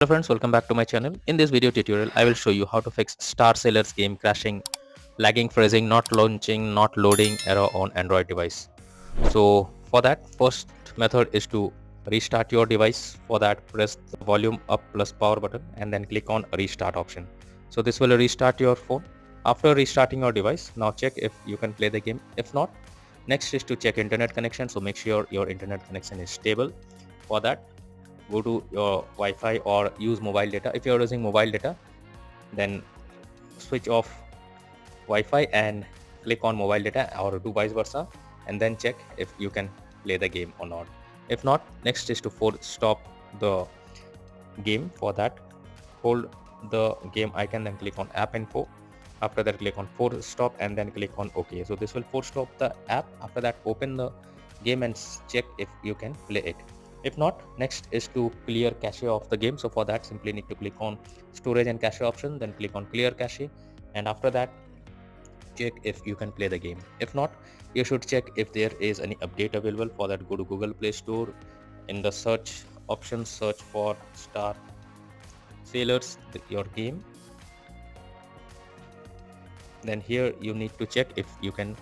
Hello friends, welcome back to my channel. In this video tutorial, I will show you how to fix Star Sailor's game crashing, lagging, freezing, not launching, not loading error on Android device. So for that, first method is to restart your device. For that, press the volume up plus power button and then click on restart option. So this will restart your phone. After restarting your device, now check if you can play the game. If not, next is to check internet connection. So make sure your internet connection is stable. For that, go to your Wi-Fi or use mobile data. If you're using mobile data, then switch off Wi-Fi and click on mobile data, or do vice versa, and then check if you can play the game or not. If not, next is to force stop the game. For that, hold the game icon, then click on app info. After that, click on force stop and then click on OK. So this will force stop the app. After that, open the game and check if you can play it. If not, next is to clear cache of the game. So for that, simply need to click on storage and cache option, then click on clear cache, and after that, check if you can play the game. If not, you should check if there is any update available. For that, go to Google Play Store. In the search option, search for Star Sailors, your game. Then here you need to check if you can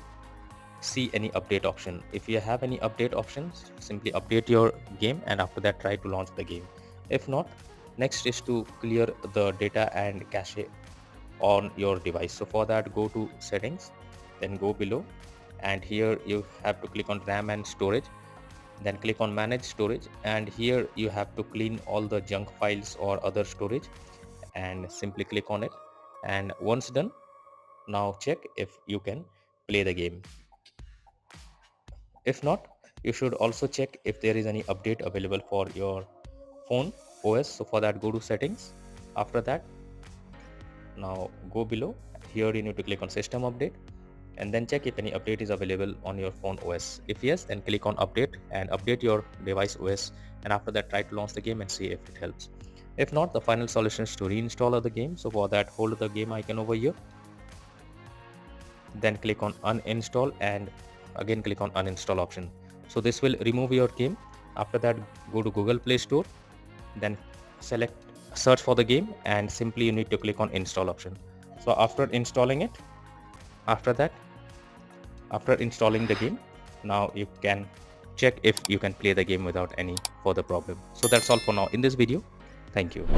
see any update option. If you have any update options, simply update your game, and after that try to launch the game. If not, next is to clear the data and cache on your device. So for that, go to settings, then go below, and here you have to click on RAM and storage, then click on manage storage, and here you have to clean all the junk files or other storage, and simply click on it. And once done, now check if you can play the game. If not, you should also check if there is any update available for your phone OS. So for that, go to settings. After that, now go below. Here you need to click on system update and then check if any update is available on your phone OS. If yes, then click on update and update your device OS, and after that try to launch the game and see if it helps. If not, the final solution is to reinstall the game. So for that, hold the game icon over here, then click on uninstall and again click on uninstall option. So this will remove your game. After that, go to Google Play Store, then select search for the game, and simply you need to click on install option. So after installing it, after that, after installing the game, now you can check if you can play the game without any further problem. So that's all for now in this video. Thank you.